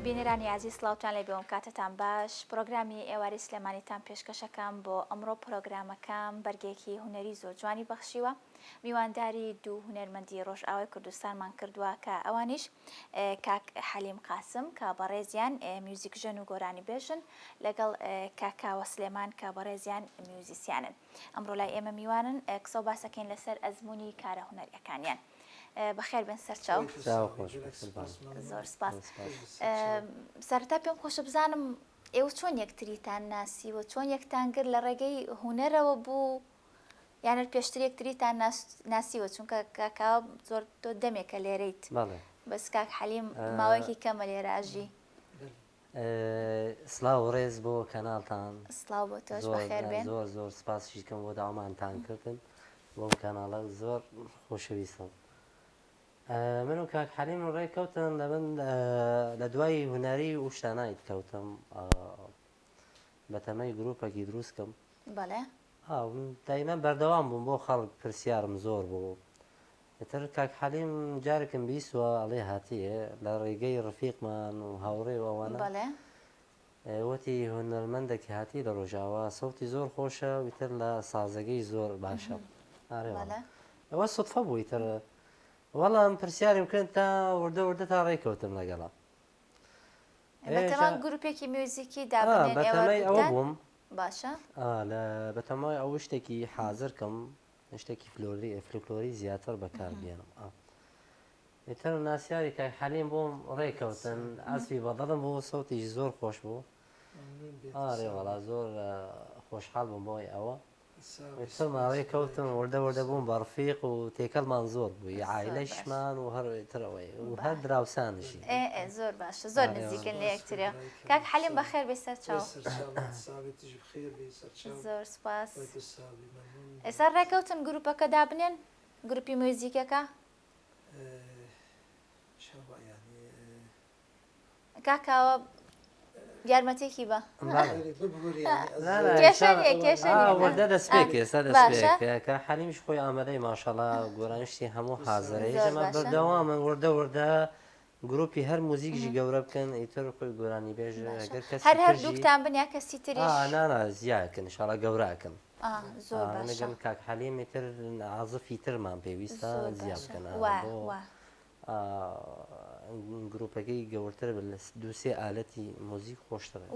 بینەرانی عزیز سڵاوتان لێ بێوم کاتتان باش پرۆگرامی ئێواری سلێمانیتان پێشکەشەکەم بۆ ئەمڕۆ پرۆگرامەکەم بەرگێکی هونەری زۆر جوانی بەخشیوە میوانداری دوو هونەرمەندی ڕۆژئاوای کوردستانمان کردووە کە ئەوانیش کاک حەلیم قاسم کە بەڕێزیان میوزیکژن و گۆرانی بێژن لەگەڵ کاکاوە سلێمان کە بەڕێزیان میوزیسیانن ئەمڕۆ لای ئێمە میوانن قسە و باسەکەین لەسەر ئەزمموی کارە هونەریەکانیان بەخێر بن سەرچاو زۆر سپاس سەرتا پێم خۆشە بزانم ئێوە چۆن یەکتریتان ناسیوە چۆن یەکتان کرد لە ڕێگەی هونەرەوە بوو یانە پێشتر یەکتریتان ناسیوە چونکە کاکاوە زۆر تۆ دەمێکە لێرەیت بەس کاک حەلیم ماوەیەکی کەمە لێراژی سلااو ڕێز بۆ کەناڵتان سلااو بۆ تۆش بەخێر بێن زۆر زۆر سپاسیکەم بۆ داوامانتان کردن بۆم کەناڵە زۆر خۆشەویستم من و کاک حەلیم ڕێککەوتن لە من لە دوای هونەری و شتانایت کەوتم بەتەمەی گرروپێکی دروستکەم بەڵێ دایمەن بەردەوام بووم بۆ خەڵک پرسیارم زۆر بوو تر کاک حەلیم جارێکم بیستوە ئەڵێ هاتیە لە ڕێگەی ڕفیقمان و هاوڕێ و ئەوانە وەتی هونەرمەندێکی هاتی لە ڕۆژاوە سەوتی زۆر خۆشە ویتر لە سازەگەی زۆر باشە ئەوە سوتفە بووی تر وەڵام پرسیاریم کرد تا وردە تا ڕێککەوتم لەگەڵا بەتەمان گروپێکی میوزیکی بەتەمەی ئەوە بووم باشە بەتەمای ئەو شتێکی حازرکەم شتێکی فلکلۆری زیاتر بەکاربیێنم ئێتر ناسیاری کاک حەلیم بۆم ڕێککەوتن ئاسبی بەدڵم بۆ سەوتیش زۆر خۆش بوو وەڵا زۆر خۆشحاڵ بووم بۆی ئەوە ڕێ کەوتم وردە بووم بە ڕفیق و تێکەڵمان زۆر بووی عایلەشمان و هەرترەوەی و هەر دراوسانشی زۆر باشە زۆر نزیکن لە یەکترە کاک حەلیم بەخێر بێ سەرچاو زۆر سپاس ئێستا ڕێکەوتن گروپەکە دابنێن گروپی موزیکەکە کاکاوە یارمەتێکی بە وەردە دەستپێک ئێستا دەستپێک کە حەلیمیش خۆی ئامادەی ماشەڵا گۆرانشتی هەموو حازرەی ئێمە بەردەوامن وردە گروپی هەر موزیکژی گەورە بکەن ئیتر خۆی گۆرانی بێژە ئەگەر کەس هەر دووکتان بنیا کەسی تریش نانا زیادکن شڵە گەوراکەن زۆر نەگەن کاک حەلیمی تر عازفی ترمان پێویستە زیاد بکەن گروپەکەی گەورتر لە دووسێ ئالەتی مۆزیک خۆشترە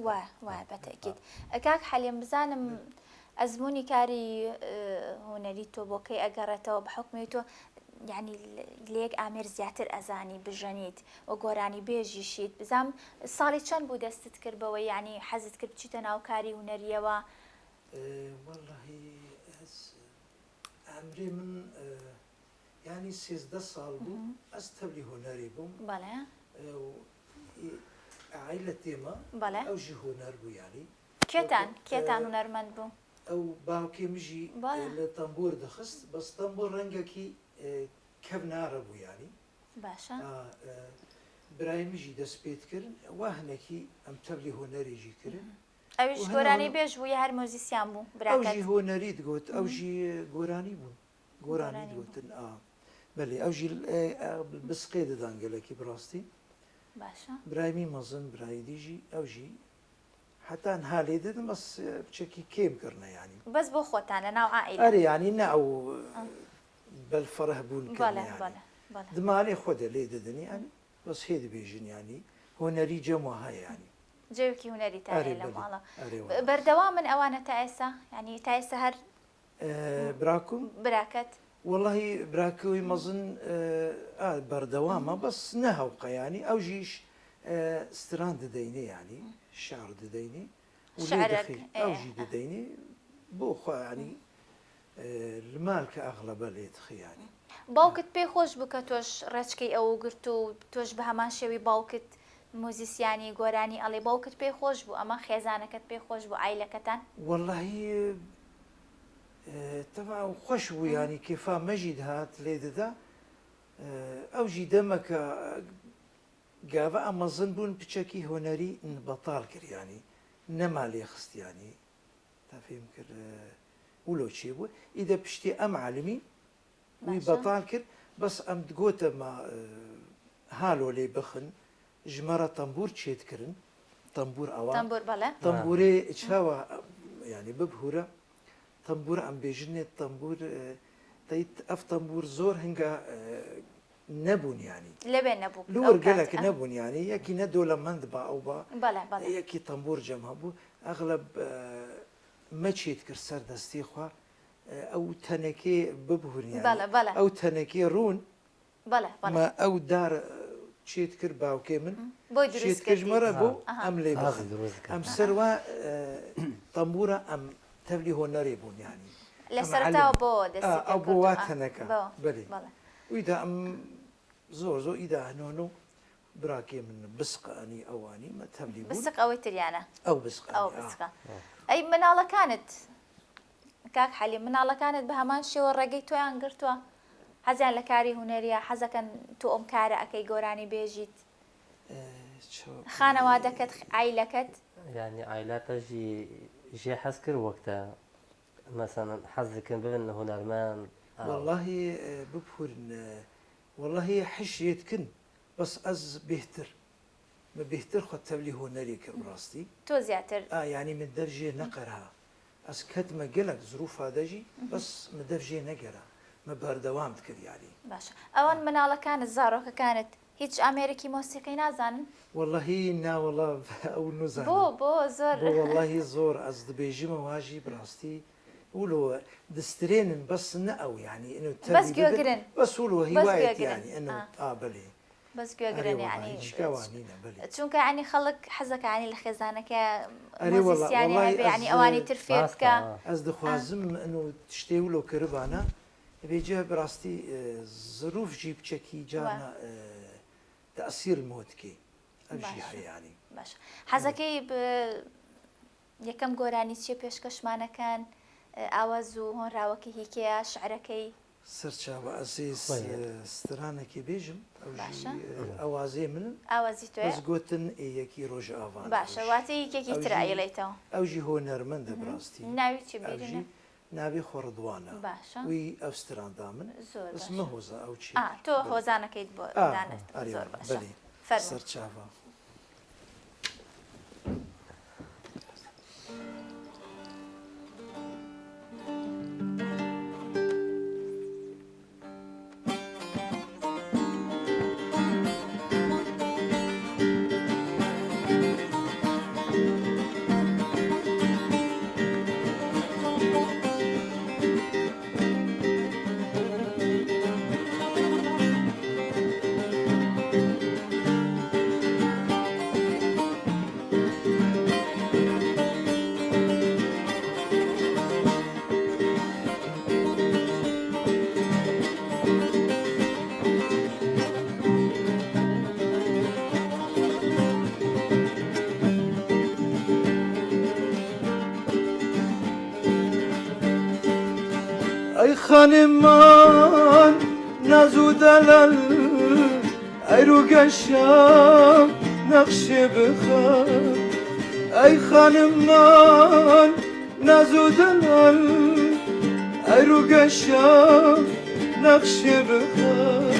وای بەتەکیت کاک حەلیم بزانم ئەزمموی کاری هونەری تۆ بۆکەی ئەگەڕێتەوە بە حکومی تۆ یعنی لێک ئامێر زیاتر ئەزانی بژەنیت و گۆرانی بێژیشیت بزانم ساڵی چەند بوو دەستت کرد بەوە یعنی حەزت کرد بچیتە ناو کاری هونەریەوە ئەمری من ینی 13 ساڵ بوو ئەس تەبلی هۆنەری بووم بەڵێ عیلە تێمە ئەوژی هۆنەر بوو ینی کێتان هونەرمەند بوو ئەو باوکێ مژی لە تەمبۆر دەخست بەس تەمبۆر ڕەنگەکی کەم نارە بوو ینی باشە برای مژی دەست پێت کرد وا هەنێکی ئەم تەبلی هۆنەریژی کردن ئەوش گۆرانی بێژ بووی هەر مۆزیسیان بوو ئەوژی هۆنەری دگوت ئەوژی گۆرانی بوون گۆرانی دوتن بەێ ئەوژی بسقێ دەدانگەلێکی بڕاستی برایمی مەزن برای دیژی ئەوژی حتان هالێ دەدم بەس بچێکی کێم کردنە ینی بەس بۆ خۆتان لە ناو ئەرێ ینی نە ئەو بەفرە بوون دمانێ خۆ دە لێ دەدنی ینی بەس هێ دەبێژن ینی هۆنەری جەمە هەیە ینی جێوکی هونەری تا لە ماڵە بەردەوا من ئەوانە تا ئێستا ینی تا ئێستا هەر براکوم براکەت واللهی براکەوەی مەزن بەردەوامە بەس نەهەوقەیانی ئەو ژیش ستران دەدەینێ ینی شار دەدەینێ ئەوژی دەدەینێ بۆ خۆیانی لمال کە ئەغڵەبە لێت خیانی باوکت پێی خۆش بکە تۆش ڕێچکەی ئەو گرت و تۆش بە هەمان شێوی باوکت موزیسیانی گۆرانی ئەڵێ باوکت پێی خۆش بوو ئەمە خێزانەکەت پێی خۆش بوو عیلەکەتان واللهی تەما خۆش بوو ینی کێفا مەژید هات لێ دەدا ئەوژی دەمەکە گاوە ئەمەزن بوون پچەکی هۆنەری بەتاڵ کردیانی نەما لێ خستیانی تا فێم کرد ولۆ چێ بوو ئیدە پشتی ئەم عالمی وی بەتاڵ کرد بەس ئەم گۆتەمە هالۆ لێ بخن ژمارە تەمبور چێتکردن تەمبور ئەوە تەمبور بەڵێ تەمبورێ چاوە ینی ببهورە تەمبور ئەم بێژنێت تەمبور دەیت ئەف تەمبور زۆر هەنگە نەبوون ینی لەبێ نەبوو لور گەلێک نەبوون ینی یەکی نەدۆلەمەند بە ئەو بە بەڵێ بەڵێ یەکی تەمبور جەم هەبوو ئەغلب مەچێت کرد سەر دەستی خوا ئەو تەنەکێ ببهورنی بەڵێ بەڵێ ئەو تەنەکێ ڕوون بەڵێ بەڵێ مە ئەو دار چێت کرد باوکێ من بۆی دروست چێتکەژمەرە بۆ ئەم لێ ئاغی دروست کرد. ئەم سەروا تەمبورە ئەم تەبلی هۆنەرێ بوون ینی لە سەرتاوە بۆ ئەو بۆ وا تەنەکە بەێ بەڵێ ویدا ئەم زۆر زۆر ئیدا هەنۆن و براکێ من بسقانی ئەوانی مە تەبلی بوون بسق ئەوەی تریانە ئەو بسق ئەو بسقە ئەی مناڵەکانت کاک حەلی مناڵەکانت بە هەمان شێوە ڕێگەی تۆیان گرتووە حەزیان لە کاری هوەریە حەزەکەن تۆ ئەم کارە ئەەکەی گۆرانی بێژیت خانەوادەکەت عیلەکەت يعني عائلاتها جي حس كر وقتها مثلا حظ كان بين هنرمان والله ببهرن والله حشيت كن بس از بهتر ما بهتر خد تبلي هنري كراستي تۆ زیاتر يعني من درجة نقرها از كد ما قلق ظروف هذا جي بس من درجة نقرها ما بردوام تكر يعني باشە ئەوەن مناڵەکانت زارۆکەکانت هیچ ئامێرێکی مۆسیقی نازانن والله نا والله او نزان بۆ زۆر والله زور از دبيجي مواجي براستي ولو دسترين بس نقو يعني انه بس جوجرن بس ولو هواية جوجرن. يعني انه بلي بەس گوێگرن یعنی شكاوانينا بلي چونکە ینی خەڵک حەزەکە ینی لە خێزانەکە أري والله- مۆزیسیانی والله هەبێ ینی أز- ئەوانی تر فێر بکە از دخوازم انه تشتي ولو كربانا بيجي براستي ظروف جيب تشكي جانا تأثير الموتكي ابجي باشا. يعني باش حەزەکەی یەکەم گۆرانی چیە پێشکەشمانەکان ئاواز و هۆنراوەکی هیکەیە شعرەکەی سرچاوة أسيس طيب. سترانكي بيجم باشا. أوازي من ئاوازی بس توێ قوتن إيكي روج آفان باشە واتی هیکێکی ئەو ترایڵێتەوە أو جي هو نرمند براستي ناوی چی أو بیرنە جي نابي خردوانا باشە وي أوستران دامن زۆر اسمه هوزا أو شيء تۆ هۆزانەکەیت بۆ دانت زۆر باشە بلي فەرموو سرچاوة أي خانمان نازو دلال أي روق الشام نقش بخار أي خانمان نازو دلال أي روق الشام نقش بخار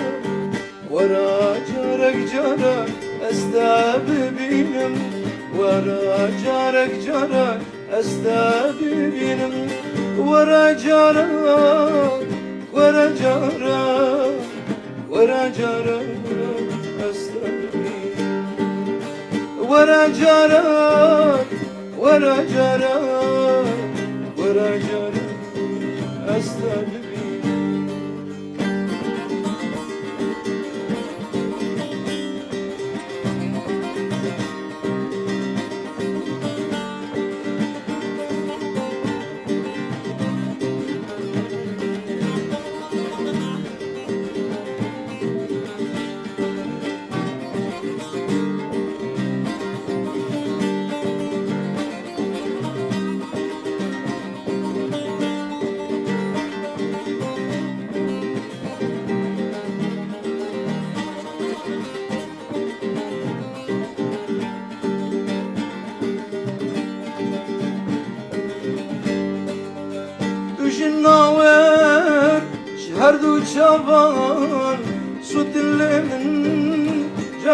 ورا جارك جارك أستاب بينم ورا جارك جارك أستاب بينم ورا جارك ورا جارك ورا جارك أستاب بينم ورا جارك ورا جارك ورا جارك أستاب بينم شهر دو چاوان سوت من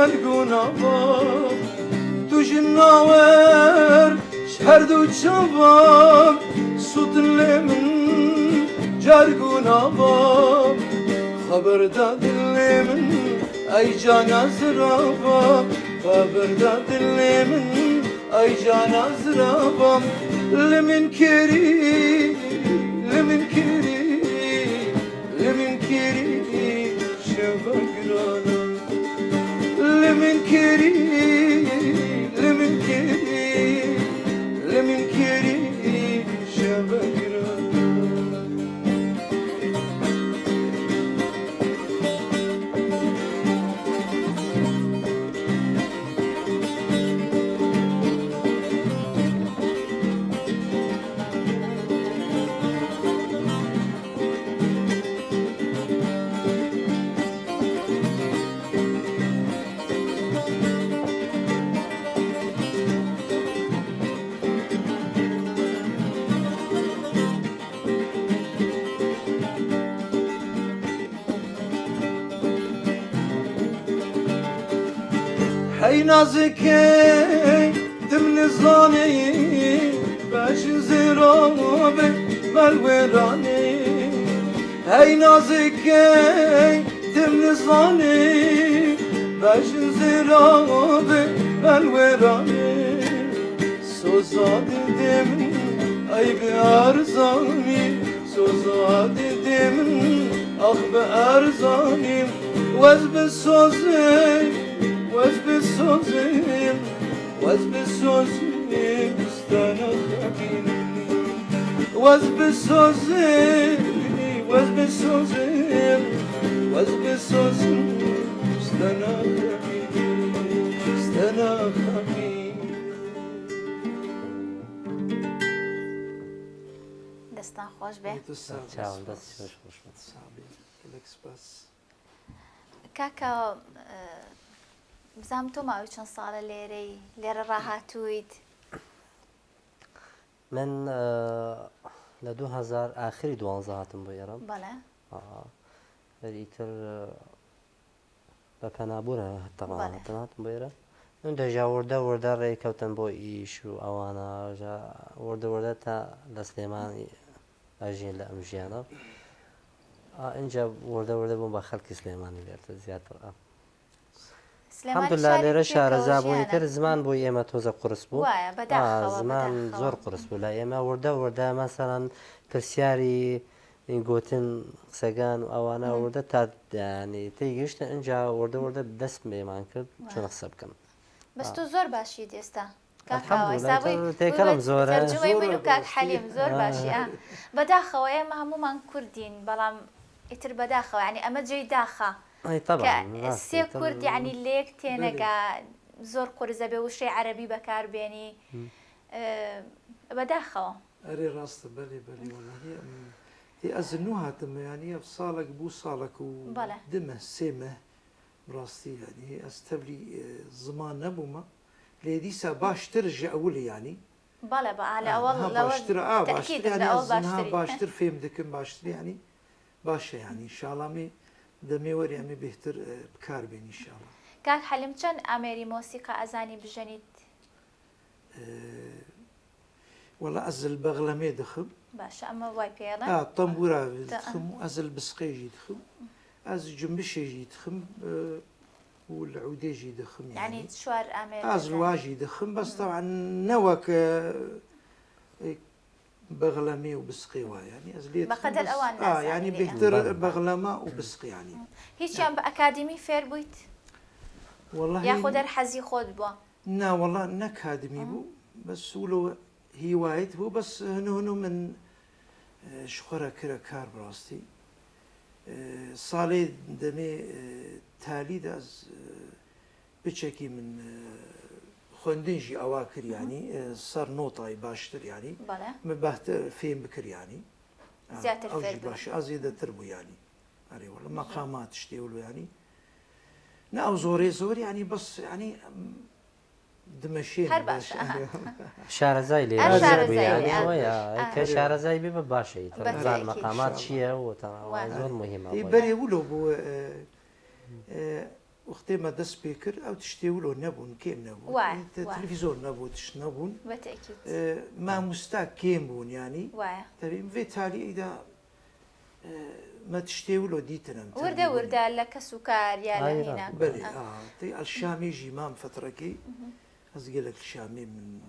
جرگونا بام تو جناور شهر دو چوام سوتن من جرگونا بام خبر داد من ای جانا زرابام خبر داد من ای جانا زرابام لمن كري لمن كري لمن كري شفقرانا لمن كري لمن كري لمن كري شفقرانا هاي نازكي دمن الظاني باش زرابي بالوراني هاي نازكي دمن الظاني باش زرابي بالوراني سوزاد دمن اي بارزاني سوزاد دمن اخ بارزاني وزب سوزي وزبسوزين وزبسوزين استانا خبيني وزبسوزين وزبسوزين وزبسوزين استانا خبيني استانا خبيني دەستان خۆش بێ چاوم دەست خۆش بێت. کاکە بزانم تۆ ماوەی چەند ساڵە لێرە ڕاهاتوویت؟ من لە 2000 ئاخری 12 هاتم بۆ ئێرە بەڵێ ئیتر بە پەنابوورە هەتەڕاتن هاتم بۆ ئێرە من دەژا وردە وردە ڕێکەوتن بۆ ئیش و ئەوانە وردە وردە تا لە سلێمانی ئەژین لە ئەم ژیانە اینجا وردە وردە بووم بە خەڵکی سلێمانی لێرتە زیاتر الحەمدولیلا لێرە شارەزا بووی تر زمان بۆی ئێمە تۆزە قورس بوو زمان زۆر قورس بوو لە ئێمە وردە وردە مەسەڵەن پرسیاری گوتن قسەگان و ئەوانە وردە تا تێگەیشتە ئەنجا وردە وردە دەست پێمان کرد چۆن قسە بکەم. بەس تۆ زۆر باشیت ئێستا تێکەڵم زۆرە من و کاک حەلیم زۆر باشی بەداخەوە ئێمە هەمومان کوردین بەڵام ئیتر بەداخەوە ینی ئەمە جێی داخە سێ کورد یعنی لێک تێنەگا زۆر قورزە بێ وشەی عەرەبی بەکاربێنی بەداخەوە ئەرێ ڕاستە بەلێ بەلێ وەڵاهی ئەزنوو هاتم یانی ئەف ساڵێک بوو ساڵێک و دمە سێمە ڕاستی ینی ئەس تەبلی زمان نەبوومە لێ دیسا باشتر ژە ئەولی ینی بەڵێ باشتر فێم دەکەم باشتر ینی باشە ینی شاڵامی دەمێوەری ئەمە بهتر بکار بێنی شاڵە. کاک حەلیم چەند ئامێری مۆسیقا ئەزانی بژەنیت؟ وەڵا ئەزل بەغلەمێ دەخم باشە ئەمە وای پێڵە تەمبورا دخم و ئەزل بسقێژی دخم ئەز جنبشێژی دخم و العودێژی دخم ینی چوار ئامێر ئازواژی دخم بەس تەوان نەوەکە بەغلەمێ و بسقی وایە ینی ئەز لێ بەقەدەر ئەوان ینی بهتر بەغلەمە و بسقیانی هیچیان بە ئەکادمی فێر بوویت؟ یاخۆ دەرحەزی خۆت بووە؟ ناوەڵا نەکادمی بوو بەس سوولەوە هیوایت بوو بەس هەنو من شخۆرە کرە کار بڕاستی ساڵێ دەمێ تالیدا بچێکی من خوێندنجی ئەوا کریانی سەر نۆتای باشتر ینی بەهتر فێم بکریانی باش ئازی دەتر بوو ینی ئەرێوەڵە مەقامات شتێوە ینی نە ئەو زۆرێ زۆر ینی بەس ینی دمەشێ شارەزای لێ کە شارەزای بێ بە باشەی تەزان مەقامات چییە و زۆر مهمە بەرێ ولۆ بوو وختێمە دەست پێ کرد ئەو تشتێولۆ نەبوون کێم نەبوو وایە، تەلەڤیزۆر نەبوو تش نەبوون بەتەکیید مامۆستا کێم بوون ینی وایە دەبێ vê تاریئیدا me tiştêwilo dîtin em وردە وردە لە کەس و کار یا لە Aynen. هێنا Belê tê Elşamê jî mam fetrekê ez gelek Şamê min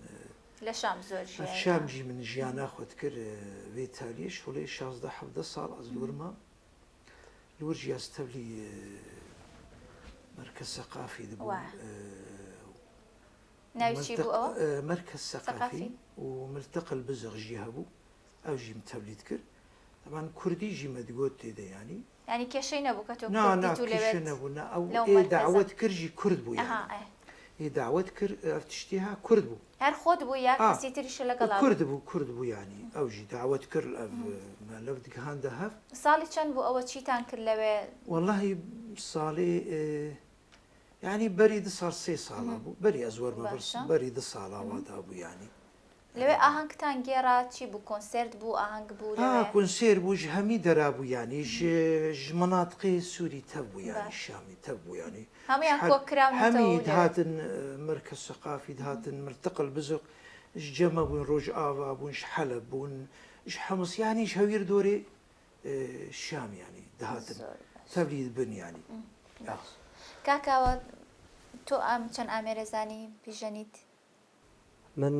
لە شام زۆر Şam jî min jiyana xwe dikir vê taliyê şolê 16-17 sal ez li wir mam li wir jî ez tevlî merkez seqafî dibû Wa. ناوی چی بوو ئەوە؟ مرکز سەقافی و ملتقى البزغ jî hebû ew jî min tevlî dikir طبعا کوردی جی مدگوت تێدا ینی ینی کێشەی نەبوو کە تۆ نا کوردیت و کێشە لەوێت نەبوو نا ئەو لەو ئێ مرکزە. داوت کرد جی کورد بوو ئەها یانی ئێ داوت کرد ئەو تشتیها کورد بوو هەر خۆت بوو یا کەسی تریشە لەگەڵا کورد بوو ینی ئەو جی داوت کرد لەو دیگەهاندا هەف ساڵی چەند بوو ئەوە چیتان کرد لەوێ واللهی ساڵێ ینی بەری دو ساڵ سێ ساڵا بوو بەری ئەزوەرمە باشە. بەری دو ساڵاوادا بوو ینی لەوێ ئاهەنگتان گێڕا چی بوو کۆنسرت بوو ئاهەنگ بوو لەوێ کونسێر بوو ژ هەمی دەرابوو ینی ژ مناتقی سووری تەبوو ینی باش. شامی تەبوو ینی هەمویان کۆکراونەوە هەمی لەوێ. هاتن مرکز سەقافی هاتن ملتقى البزق جەمە بوون ڕۆژ ئاوا بوون حەلە بوون حمسیانیش هەویر دۆرێ شامیانی دەهاتن زۆر باش. تەبلید بنیانی کاکاوە تۆ ئەم چەند ئامێرەزانی بیژەنیت من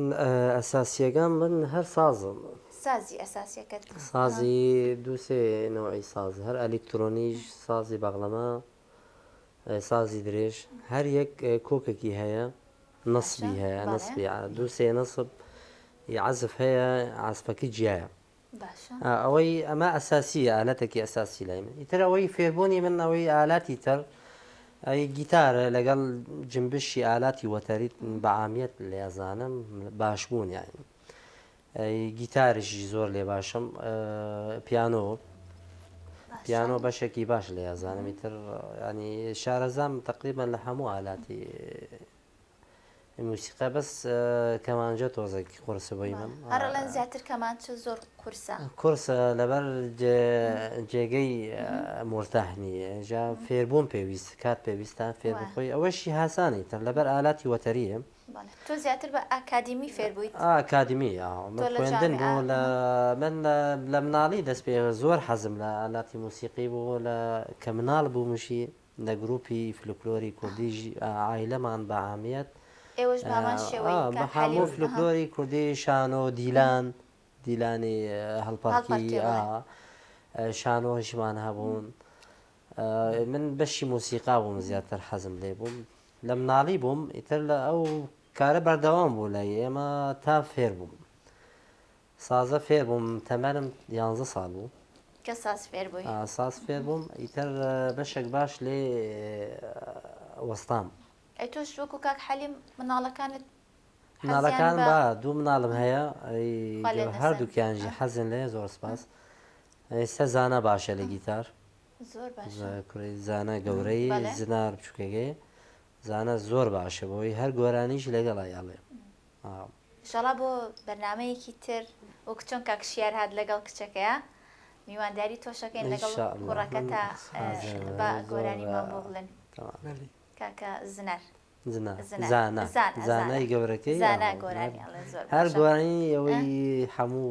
ئەساسیەکان من هەر سازم سازی ئەساسیەکەت سازی دووسێ نەوەی ساز هەر ئەلکترۆنیش سازی بەغڵەمە سازی درێژ هەر یەک کۆکێکی هەیە نسبی هەیە بەڵێ. نسبی دووسێ نسب عزف هەیە عزفەکەی جیایە باشە ئەوەی ئەمە ئەساسیە ئالەتێکی ئەساسی لای من ئیتر ئەوەی فێربوونی من ئەوەی ئالاتی تر ئەی گیتارە لەگەڵ جنبشی ئالاتی وەتەریت بەعامیەت لێزانم باشبوون یانی گیتارشی زۆر لێ باشم پیانۆ پیانۆ بەشێکی باش لێ ئەزانم ئیتر ینی شارەزام تقریبان لە هەموو ئالاتی موسیقا بەس کەمانجە تۆزێکی قورسە بۆی من هەرڵەن زیاتر کەمانچە زۆر کورسە کورسە لەبەر جێگەی مرتاحنی جا فێربوون پێویست کات پێویستان فێر بخۆی ئەوەشی هاسانی تر لەبەر ئالاتی وەتەریە تۆ زیاتر بە ئاکادمی فێر بوویت ئاکادمی خوێندن بۆ لە من لە مناڵی دەست پێ زۆر حەزم لە ئالاتی موسیقی بوو لە کە مناڵ بوومشی لە گروپی فلکلۆری کوردی عایلەمان بەعامیەت ئێوەش بامان شێوەی بە هەموو فلکلۆری کوردی شانۆ دیلان دیلانی هەڵپارکی شانۆشمان هەبوون من بەشی موسیقا بووم زیاتر حەزم لێ بووم لە مناڵی بووم ئیتر لە ئەو کارە بەردەوام بوو لای ئێمە تا فێر بووم سازە فێر بووم تەمەنم 11 ساڵ بوو کە ساز فێر بووی ساز فێر بووم ئیتر بەشێک باش لێ وەستام ئەی تۆش وەکو کاک حەلیم مناڵەکانت مناڵەکان بە دوو مناڵم هەیە لێ هەردووکیانژی حەزن لێ زۆر سپاس ئێستا زانە باشە لە گیتار زۆر باشە کوڕی زانە گەورەی بەڵێ. زنار بچووکەکەی زانە زۆر باشە بۆی هەر گۆرانیش لەگەڵا یاڵێ شەڵا بۆ بەرنمەیەکی تر وەکو چۆن کاکشیار هات لەگەڵ کچەکەیە میوانداری تۆشەکەین لەگەڵ ئینشاءالله. کوڕەکە تا بە گۆرانیمان بۆ بڵێن بەڵێ کاکە زنار زانای گەورەکەی زانە گۆرانی ئەڵێ زۆر هەر باشە. گۆرانی ئەوەی هەموو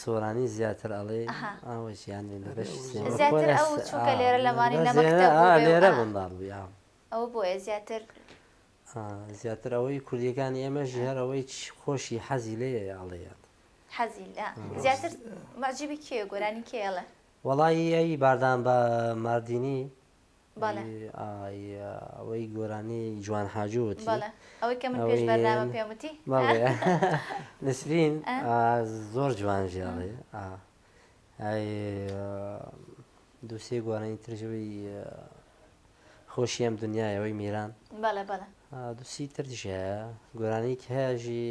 سۆرانی زیاتر ئەڵێ ئاوەشیانی لە بەش زیاتر ئەو چووکە لێرە لەمانی لە مەکتەب بوو بێ و لێرە منداڵ بووی ئەوە بۆیە زیاتر زیاتر ئەوەی کوردیەکانی ئێمەژی هەر ئەوەی خۆشی حەزی لێ ئاڵەیەت حەزی لە زیاتر مەعجبی کێ گۆرانی کێڵە وەڵی ئەی باردان بە ماردینی بەڵێ ئەوەی گۆرانی جوان حاجووتی بەڵێ ئەوەی کە من پێش بەرنامە پێموتی نسرین زۆر جوان ژیاڵێ دووسێ گۆرانی ترژەوەی خۆشی ئەم دنیایەوەی میران بەڵێ بەڵێ دووسی ترش هەیە گۆرانی کە هەیەژی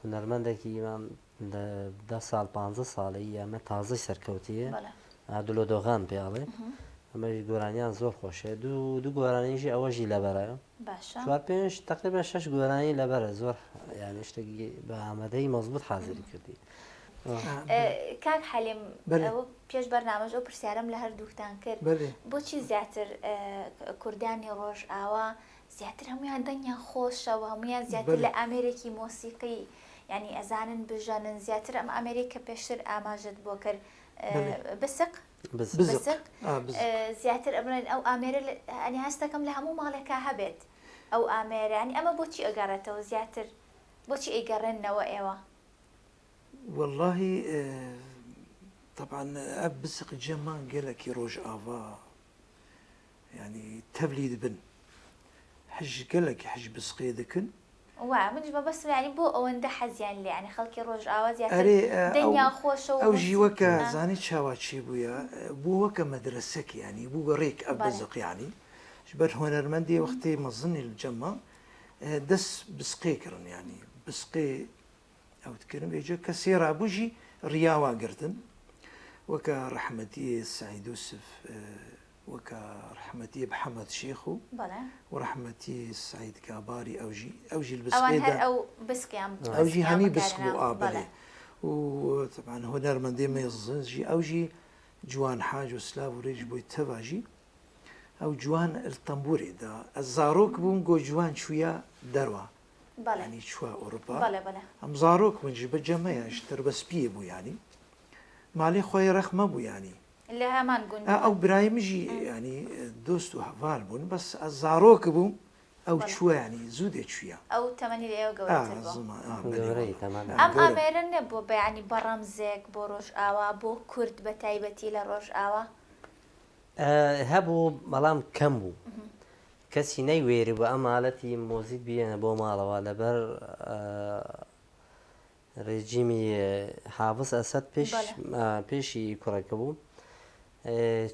هونەرمەندێکیمان لە 10 ساڵ 15 ساڵی ئەمە تازەی سەرکەوتیە دولۆدۆغان پێڵێ ئەمەش گۆرانیان زۆر خۆشە دوو گۆرانیژی ئەوەژی لەبەرە باشە چوار پێنج تقریبا 6 گۆرانی لەبەرە زۆر یانی شتێکی بە ئامادەی مەزبوط حازری کردی کاک حەلیم بەڵێ. ئەوە پێش بەرنامەژ ئەو پرسیارم لە هەردووکتان کرد بەڵێ. بۆچی زیاتر کوردانی ڕۆژئاوا زیاتر هەمویان دەنگیان خۆشەوە هەمویان زیاتر بەڵێ. لە ئەمریکی مۆسیقی ینی ئەزانن بژەنن زیاتر ئەم ئەمریکا پێشتر ئاماژت بۆ کرد بسق بسق زیاتر ئەبرێن ئەو ئامێرە ئەنی هەستەکەم لە هەموو ماڵێکا هەبێت ئەو ئامێرانی ئەمە بۆچی ئەگەڕێتەوە زیاتر بۆچی ئەیگەڕێنەوە ئێوە والله طبعا بسق جەمان گەلێکی ڕۆژئاوا ینی تەبلیغ بن حج گەلێکی حج بسقێ دەکەن وا منش بەبەس ینی بۆ ئەوەندە حەزیان لێ ینی خەڵکی ڕۆژئاوا زیاتر دنیان خۆشەوە ئەو ژیوەکە زانی چاوا چی بووە بوو وەکە مەدرسەکی ینی بوو بە ڕێک ئەبزق ینی بەر هۆنەرمەندی وەختەی مەزنی جەمە دەست بسقێ کردن ینی بسقێ ئەوتکردن بێجە کە سێرابووژی ڕیاواگرتن وەکە ڕەحمەتی سعید یوسف وەکە ڕەحمەتی محەممەد شێخ و وەڕەحمەتی سعید کاباری ئەوژی بسقێدا ئەو بسقیان ئەوژی هەنی بسق بوو ئابێ و طبعاً هۆنەرمەندی مێزنجی ئەوژی جوان حاج و سلااو و ڕێژ بۆی تەواژی ئەو جوان تەمبورێدا ئەزارۆک بوون گۆ جوان چوویە دەروە ینی چوە ئەوروپا ئەم زارۆک منج بە جەمەیەش تەربەسپیە بوو ینی ماڵی خۆی ڕەخمە بوو ینی لە هەمان گوند ئەو برایمژی ینی دۆست و هەڤال بوون بەس ئەزارۆک بوو ئەو چووە ینی زوو دێچوویە ئەو تەمەنی لە ئێوە ئەم ئامێرە نەبووە بەیانی بە ڕەمزێک بۆ ڕۆژئاوا بۆ کورد بە تایبەتی لە ڕۆژئاوا هەبوو بەڵام کەم بوو کەسی نەیوێری بە ئەم حالەتی مۆزیک بێنە بۆ ماڵەوە لەبەر ڕێژیمی حافز ئەسەد پێشی کوڕەکە بوو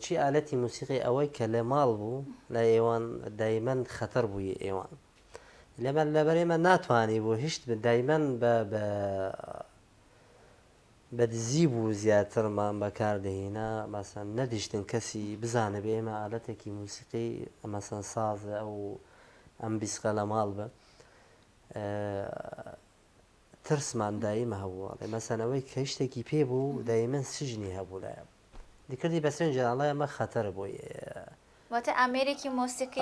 چی ئالەتی موسیقی ئەوەی کە لە ماڵ بوو لە ئێوان دایمەن خەتەر بووی ئێوان لەبەر ئێمە ناتوانانی بۆ هیچ دایمەن بە دزی بوو زیاترمان بەکاردەهێنا مەسەن نەدیشتن کەسی بزانە بێ ئێمە ئالەتێکی موسیقی مەسەن سازە ئەو ئەم بیسقە لە ماڵ بە ترسمان دایمە هەبووە مەسەنەوەی کە شتێکی پێ بوو دایمەن سژنی هەبوو لایە دیکردی بەسێن جاڵای ئەمە خەتەر بۆی واتە ئەمریکی مۆسیقی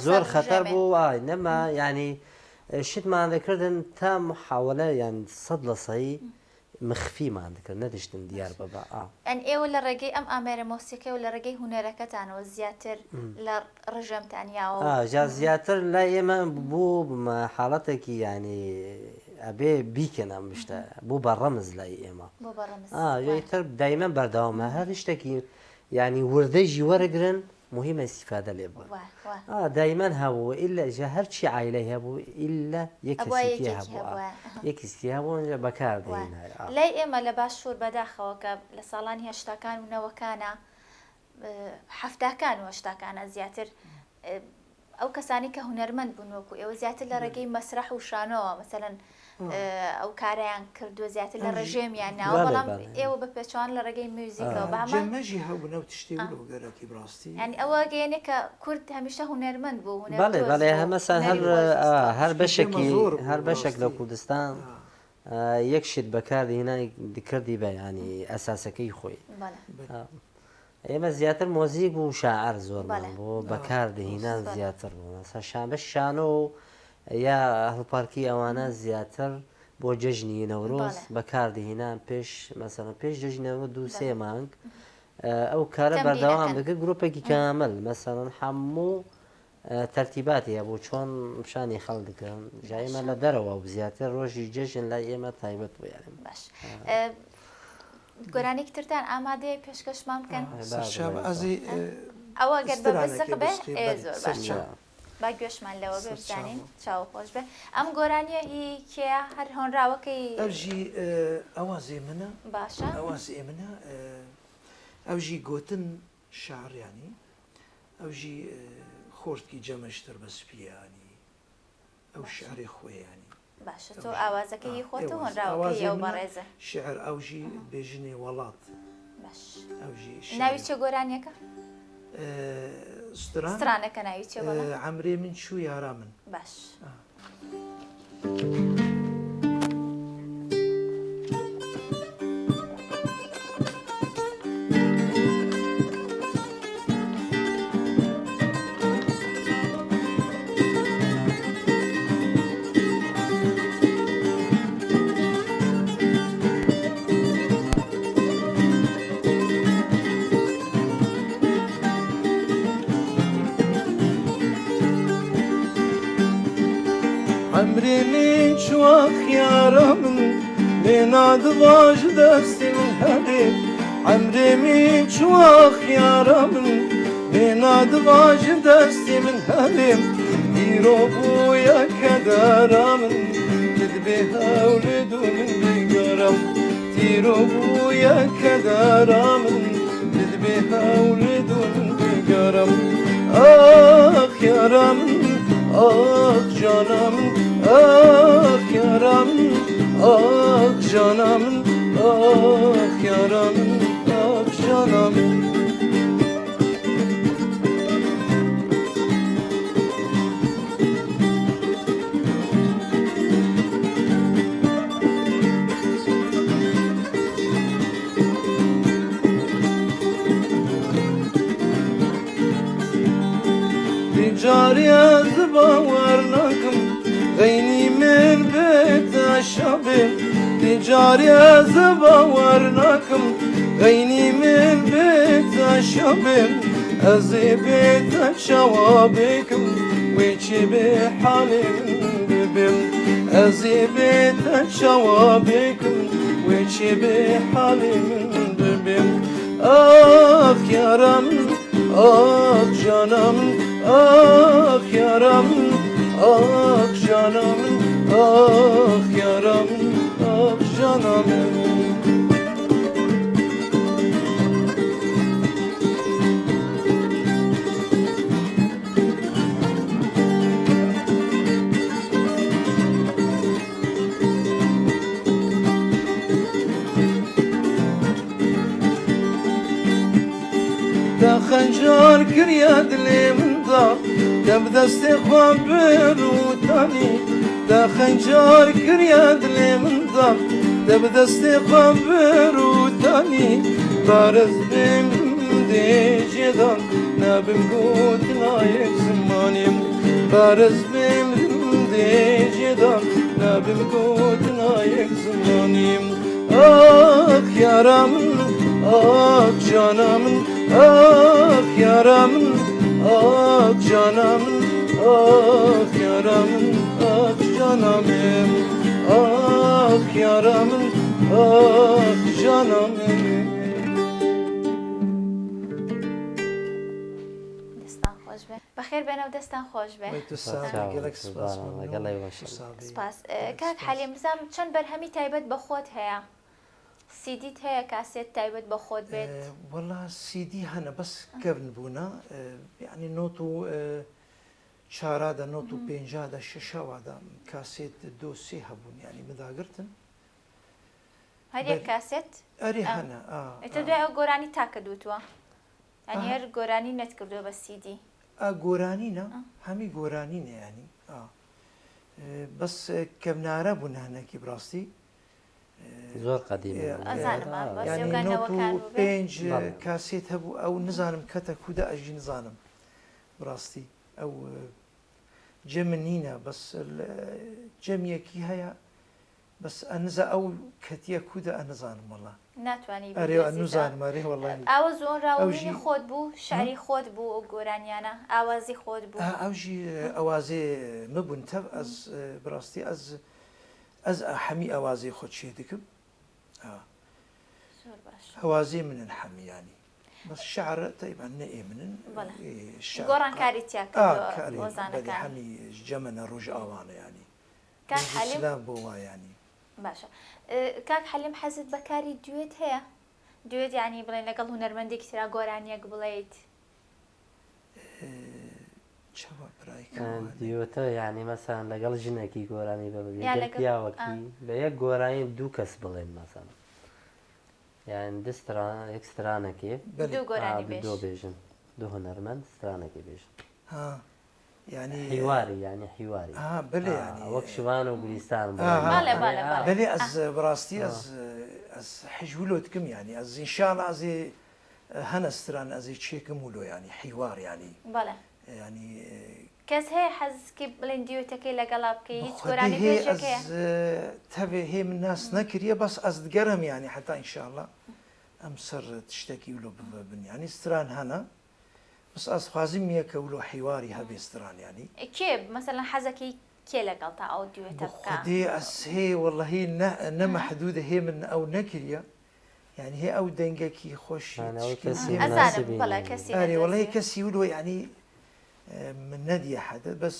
زۆر خەتەر بوو وای نەما ینی شتمان دەکردن تا محاولە یان 100% مخفیمان دەکرد نەدیشتن دیار بەبا ئەن ئێوە لە ڕێگەی ئەم ئامێرە مۆسیقی و لە ڕێگەی هونەرەکەتانەوە زیاتر لە ڕژەمتانیاوە زیاتر لای ئێمە بوو حاڵەتێکی ینی ئەبێ بیکەن ئەم شتە بوو بە ڕەمز لای ئێمە تر دایمەن بەردەوامە هەر شتێکی ینی وردەیژی وەرەگرن مهمە استیفادە لێ بووە دایمەن هەبوو ئللا ژە هەرچی عیلەی هەبوو ئللا یەکسی هەبووە یەکیستی هەبوو بەکاردێن لای ئێمە لە باشوور بەداخەوە کە لە ساڵانی هێشتاکان و نەوەکانە هەفتاکان و هەشتاکانە زیاتر ئەو کەسانی کە هونەرمەند بوون وەکو ئێوە زیاتر لە ڕێگەی مەسرح و شانەوە مەسەلەن ئەو کارەیان کردووە زیاتر لە ڕژێمیان ناوە بەڵام ئێوە بە پێچوان لە ڕێگەی میوزیکەوە بەمەژی هەبوونە و تشتی گەرەکی بڕاستی ینی ئەوە گەیەنێ کە کورد هەمیشە هونەرمەند بوو بەڵێ هەمەسان هەر بەشێک لە کوردستان یەکشت بەکاردهێنانی دکردی بە ینی ئەساسەکەی خۆی ئێمە زیاتر مۆزیک و شاعر زۆرمان بۆ بەکاردهێنان زیاتر بوو بە شانۆ و یا هەڵپارکی ئەوانە زیاتر بۆ جەژنی نەورۆز بەکاردهێنان مەسەڵەن پێش جەژنەوە 2-3 مانگ ئەو کارە بەردەوام بگە گرۆپێکی کامل مەسەڵەن هەموو تەرتیباتی بۆ چۆن پیشانی خەڵ دەکەن ژایمە لە دەرەوە و زیاتر ڕۆژی جەژن لای ئێمە تایبەت بۆ یارم باش گۆرانێکی ترتان ئامادەیە پێشکەشمان بکەن ئەوە گەر بە بەسق بێ زۆر باش با گوێشمان لەوە بێبزانین چاوە خۆش بێ ئەم گۆرانیە هی کێ هەر هۆنراوەکەی ئەوژی ئەوازێ منە باشە ئەوازێ منە ئەوژی گوتن شعریانی ئەوژی خۆشتکی جەمەشتر بەسپیانی ئەو شعری خۆیانی باشە تۆ ئاوازەکەی خۆت و هۆنراوەکەی ئەو بەڕێزە شعر ئەوژی بێژنێ وڵات باش ئەوژی ناوی چێ گۆرانیەکە سترانەکە ناوی چێ عەمرێ من چوو یارا من باش عمري من شواخ يا رامن بناد واج دستي من هدي عمري من شواخ يا رامن بناد واج دستي من هدي يروبو يا كدا رامن تدبيها ولدو من بقرم تيروبو يا كدا رامن تدبيها ولدو من بقرم آخ يا رامن آخ جانم آخ یارم آخ جانم آخ یارم آخ جانم جاری از باورناکم غینی من بیت شبه تجاری از باورناکم غینی من بیت شبه از بیت شوابکم ویچی به حالی من ببیم از بیت شوابکم ویچی به حالی من ببیم آخ یارم آخ جانم آخ یارم آخ جانم آخ یارم آخ جانم تا خنجار کریا دلی من دا دب دست خواب بروتانی تا خنجار کریا دلی من دا دب دست خواب بروتانی بارز بیم دی جدان نبیم گوت نایک زمانیم بارز بیم دی جدان نبیم گوت نایک زمانیم آخ یارم آخ جانم آخ یارم آخ جانم آخ یارم آخ جانم آخ یارم آخ جانم دەستان خۆش بێ بەخێر بێنە و دەستان خۆش بێ سپاس کاک حەلیم بزانم چەند بەرهەمی تایبەت بە خۆت هەیە سیدیت هەیە کاسێت تایبەت بە خۆت بێت والله سیدی هەنە بەس کەون بوونە یعنی نۆت و چارادا نۆت و پێنجادا شەشەوادا کاسێت دۆسێ هەبوون ینی مداگرتن هەرێک کاسێت ئەری هەنە ئێتە دوای ئەو گۆرانی تاکە دووتوە ینی هەر گۆرانی نەت کردووە بە سیدی گۆرانینە هەمی گۆرانینە ینی بەس کەمنارە بوون هەنێکی بڕاستی زۆر قەدیمە پێنج کاسێت هەبوو ئەو نزانم کەتە کودا ئەژی نزانم بڕاستی ئەو جەمە نینە بەس جەمیەکی هەیە بەس ئەنزە ئەو کەتیە کودا ئەنزانم وڵا ناتوانانی ئەرێ نوزانمەێ وڵی ئاوە زۆراوی خۆت بوو شاری خۆت بوو ئەو گۆرانیانە ئاوازی خۆت بوو ئەوژی ئەوازێ مبوون تە ئەس بڕاستی ئەز هەمی ئەوازێ خۆت شێ دکم هەوازێ منن هەمیانی بەس شعرە تەیبان نەئێ منن گۆڕان کاری تیاکاری هەمی جەمەنە ڕۆژ ئاوانەیانی بۆ وایانی باشە کاک حەلیم حەزت بەکاری دوێت هەیە دوێت ینی بڵێن لەگەڵ هونەرمەندێکی ترا گۆرانیەک بڵێیت دیوتە یعنی مەسان لەگەڵ ژنێکی گۆرانی بە پیاوەکی بە یەک گۆرانی دوو کەس بڵێن مەسان یان دەستران یەکسترانەکێ دۆ بێژن دوو هونەرمەند سترانەکەی بێژن ینی حیواری ینی حیواری بلێ وەک شوان و گولیستان بلێ ئەس بڕاستی ئەس حیژولۆ دکم ینی ئەس ئینشاڵ ئازێ هەنەستران ئەزێ چێکم ولۆ ینی حیوار ینی ینی کەس هەیە حەزکی بڵێن دیوتەکەی لەگەڵا بکەی هیچ گۆرانی پێشەکەیە تەوێ هێ من ناس نەکردە بەس ئەس دگەرم ینی حتا ئینشاءڵە ئەم سەر تشتێکی ولۆ بن ینی ستران هەنە بس ئەسخوازیم یە کە ولۆ حیواری هەبێستران ینی کێ مەسەلەن حەزەکەی کێ لەگەڵتا ئەو دوێتە بکە خودێ ئەس هەیە وەڵەهی نەمەحدودە هێ من ئەو نەکردە یعنی هەیە ئەو دەنگێکی خۆشی ئەزانم بەڵێ کەسی وەڵی کەسی ولۆ ینی من نەدیە حەدە بەس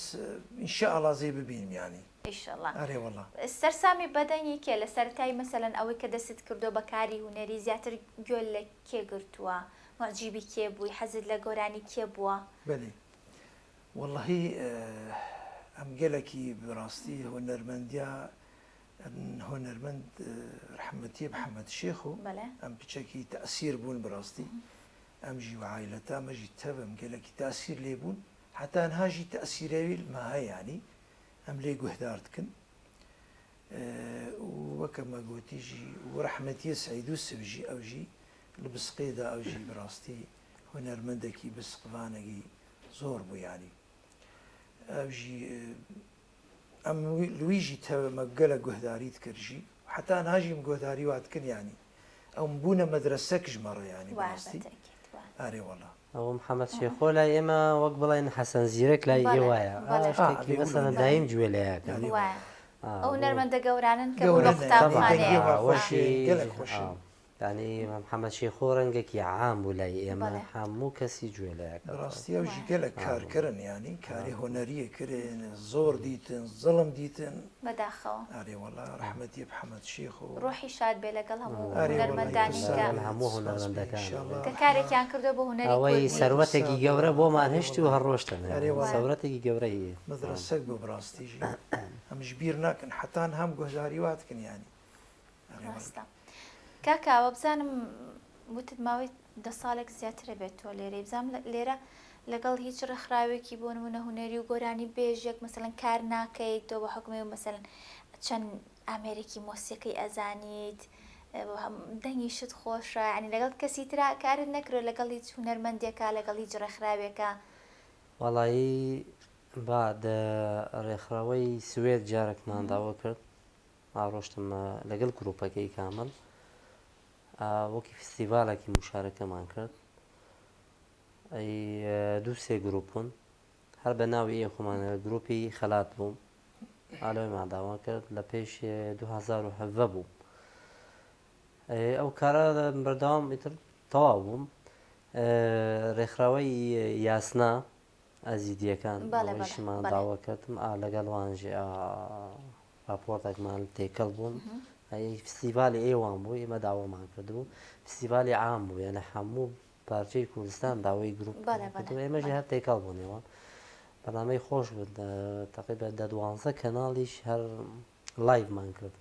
ئینشاءڵڵا زێ ببینم ینی ئیشەڵڵا ئەرێ وەڵا سەرسامی بەدەنی کێ لە سەرەتای مەسەلەن ئەوەی کە دەست کردو بەکاری هوەری زیاتر گوێل لە کێ گرتووە مەجیبی کێ بووی حەزت لە گۆرانی کێ بووە بەێ وەڵی ئەم گەلێکی بڕاستی هۆنەرمەندیا هۆنەرمەند ڕحمەتی محەممەد شێخ و ئەم پچێکی تەسیر بوون بڕاستی ئەم ژی وعایلەتا مەژی تەبم گەلێکی تاسیر لێ بوون حتان هاژی تەسیرەوی ماهەیانی ئەم لێ گوهدار دکن وەکە مەگوتیژی و ڕحمەتیە سعید و سوژی ئەوژی لە بسقێدا ئەوژی بڕاستی هۆنەرمەندێکی بسقوانەگی زۆر بوو ینی ئەوژی ئەم لویژی تەمەگەلە گوهداریت کردژی حتا ناژیم گۆداری واتکن ینی ئەو بوونە مەدرسەک ژمەڕە ینی باستی ئارێ وەڵا ئەو محەممەد شێخۆ لای ئێمە وەک بڵێن حەسەن زیرەک لای ئێ وایە شتێکی مەسەن دایم گوێ لەیەکە ئەو نەرمەندە گەورانن کە دانی محەممەد شێخۆ ڕەنگێکی عام بوو لای ئێمە هەموو کەسی گوێ لەیەکە ڕاستی ئەوژی گەلە کارکردن ینی کاری هۆنەریە کرێن زۆر دیتن زڵم دیتن بەداخەوە ئارێ وەڵا ڕحمەتی محەممەد شێخ و ڕۆحی شاد بێ لەگەڵ هەموو نەرمەندانی هەموو هۆنەرمەندەکان کە کارێکیان کردو بە هوەری ئەوەی سەروەتێکی گەورە بۆمان هشتی و هەڕۆشتن سەورەتێکی گەورەی مەدرسەک بۆ بڕاستیژی ئەمش بیر ناکەن حتان هەم گۆزاری واتکن ینی کاکاوە بزانم وتت ماوەی 10 ساڵێک زیاترە بێت تۆ لێرە بزانم لێرە لەگەڵ هیچ ڕێکخراوێکی بۆ نمونە هوەری و گۆرانی بێژێک مەسەلەن کار ناکەیت تۆ بە حکومی و مەسەلەن چەند ئامێرێکی مۆسیقی ئەزانیت دەنگی شت خۆشە ینی لەگەڵ کەسی ترا کارت نەکرێت لەگەڵ هیچ هوەرمەندێکە لەگەڵ هیچ ڕێکخراوێکە وەڵایی بعد ڕێکخراوەی سوێت جارێکمان داوا کرد ڕۆشتم لەگەڵ گروپەکەی کامل وەکی فستیڤالێکی مشارەکەمان کرد ئەی دوو سێ گروپون هەر بە ناوی ئێ خۆمانە گروپی خەلات بووم ئالۆیمان داوا کرد لە پێش 2007 بوو ئەو کارە بەردەوام ئیتر تەواو بووم ڕێکخراوەی یاسنا ئەزیدیەکان ئەوەیشمان داوا کردم لەگەڵ وانژێ راپۆرتێکمان تێکەڵ بوون فستیڤالی ئێوان بوو ئێمە داوامان کردبوو فستیڤالی عام بوو یعنی هەموو پارچەی کوردستان داوای گروپ ئێمەژی هەر تێکەڵ بوونەوە بەنامەی خۆش بوو تقریبا 12 کەناڵیش هەر لایڤمان کرد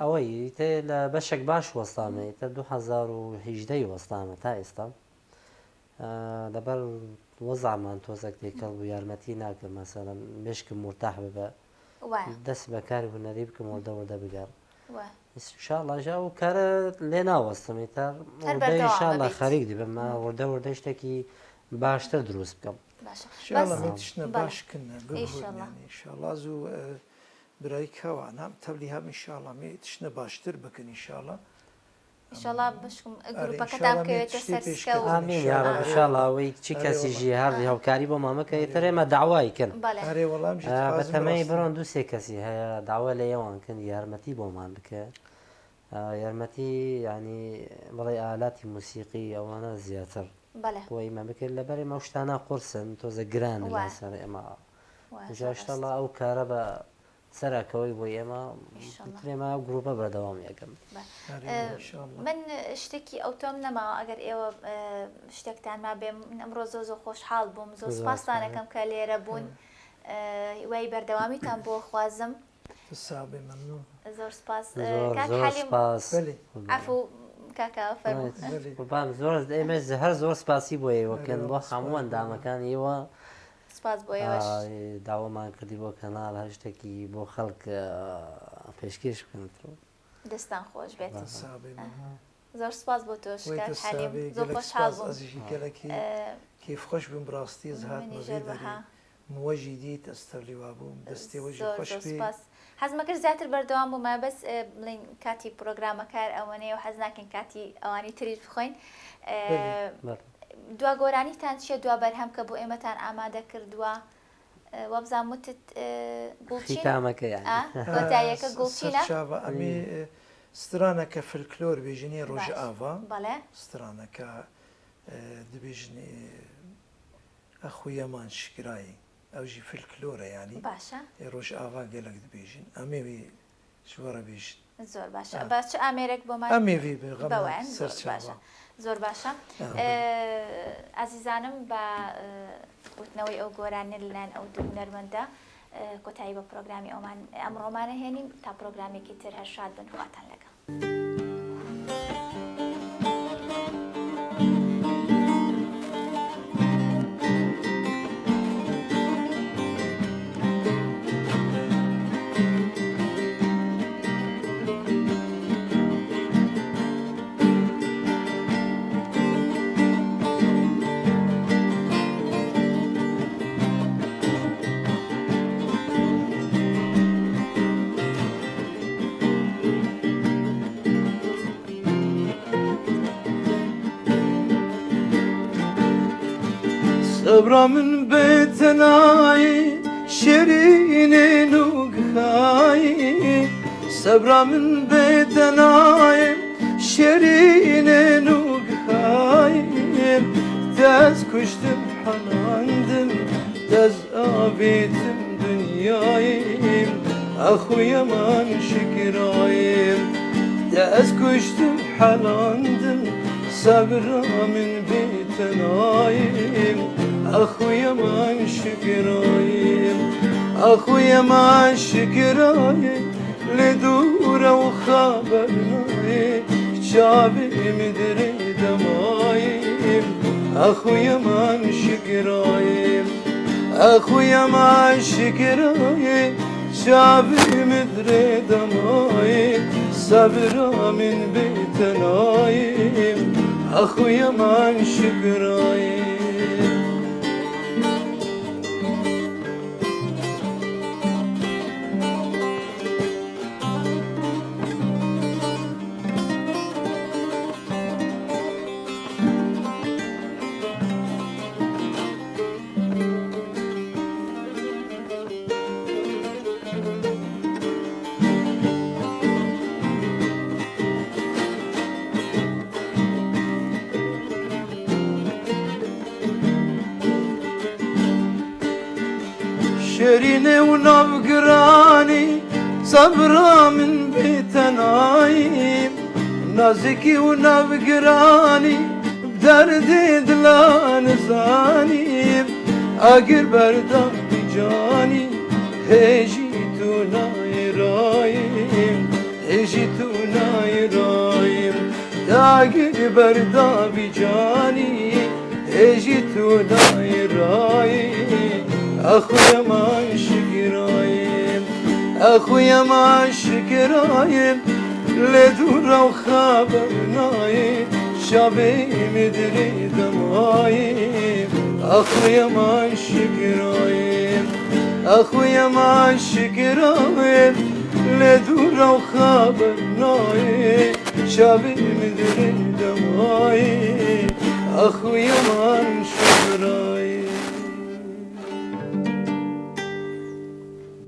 ئەوەی تێ لە بەشێک باش وەستامە تە 2018 وەستامە تا ئێستا لەبەر وەزعمان تۆزێک تێکەڵ بوو یارمەتی ناکرد مەسەلەن مشکم مرتاح ببە دەست بەکاری هوەری بکەم وەردەوەردە بگەڕ ئینشاءڵڵا و کارە لێ ناوەستمی تا ئینشاءڵڵا خەریک دی بەمە وەردەوەردە شتێکی باشتر دروست بکەم تشنە باشکردن ئینشاءڵڵا زوو برای کەوانام تەبلی هەم ئینشاءڵڵا تشنە باشتر بکەن ئینشاءڵڵا ئینشاءڵڵا بشکم گروپەکەتان بکەوێتە سەرسکە و ئامین یا رب ئینشاءڵڵا ئەوەی چی کەسیژی هەر هاوکاری بۆ مامەکە ئێتر ئێمە داوای کرد بەتەمەی بڕۆن دوو سێ کەسی هەیە داوا لە ئێوان کرد یارمەتی بۆمان بکە یارمەتی ینی بڵێ ئالاتی موسیقی ئەوانە زیاتر بۆ ئیمە بکرد لەبەر ئێمە شتانە قورسن تۆزە گرانە لەسەر ئێمە ئینشاءڵڵا ئەو کارە بە سەرکەوەی بۆ ئێمە ئێمە گروپە بەردەوام یەکەم من شتێکی ئەوتۆم نەماوە ئەگەر ئێوە شتێکتان ما بێ ئەمڕۆ زۆ زۆ خۆشحاڵ بووم زۆ سپاسانەکەم کە لێرە بوون وای بەردەوامیتان بۆ خوازم زۆر سپاس عەفو کاکا فەرموو زۆر ئێمە هەر زۆر سپاسی بۆ ئێوەکەن بۆ هەموو ئەندامەکان ئێوە سپاس بۆ ئێوەش داوامان کردی بۆ کەناڵ هەر شتێکی بۆ خەڵک پێشکەش بکەنەوە دەستان خۆش بێت زۆر سپاس بۆ تۆش حەلیم زۆر خۆشحاڵ بووم کیف خۆش بووم بڕاستی زهات موەژی دیت ئەستەرلیوا بووم دەستێوەژی خۆش سپاس حەزمە کرد زیاتر بەردەوام بوومە بەس بڵین کاتی پرۆگرامەکار ئەوەنەیە و حەز ناکەین کاتی ئەوانی تریش بخۆین دوا گۆرانیتان چیە دوا بەرهەم کە بۆ ئێمەتان ئامادە کردووە وەبزان وتت خیتامەکە گۆتاییەکە گوڵچینە چاوە ئەمێ سترانەکە فلکلۆر بێژنی ڕۆژ ئاوا بەڵێ سترانەکە دەبێژنی ئەخویەمان شکرایی ئەوژی فلکلۆرە ینی باشە ڕۆژ ئاوا گەلک دەبێژین ئەمێوی شوەڕە بێژن زۆر باشە باش ئامێرێک بۆمان ئەمێوی بەوەن باشە زۆر باشە ئازیزانم بە وتنەوەی ئەو گۆرانە لەلایەن ئەو دوو هونەرمەندە کۆتایی بە پرۆگرامی ئەمڕۆمانە هێنیم تا پرۆگرامێکی تر هەرشاد بن خواتان لەگەڵ صبرا من بتناي شيرين نوغاي صبرا من بتناي شيرين نوغاي تاز كشتم حناندم تاز آبيتم دنياي أخويا من شكرايم تاز كشتم حناندم صبرا من بتنايم أخويا من شكرايم أخويا من شكرايم لدورة وخبرناي شعبي مدري دمايم أخويا من شكرايم أخويا من شكرايم شعبي مدري دمايم صبرا من بتنايم أخويا من شكرايم شيريني ونبقراني صبرا من بتنايم نازكي ونبقراني بدردي دلان زانيم أقر بردم بجاني هجيتو نايرايم هجيتو نايرايم أقر بردم بجاني هجيتو نايرايم أخويا من شكرايم أخويا من شكرايم لدورة وخبرنايم شعبي مدري دمايم أخويا من شكرايم أخويا من شكرايم لدورة وخبرنايم شعبي مدري دمايم أخويا من شكرايم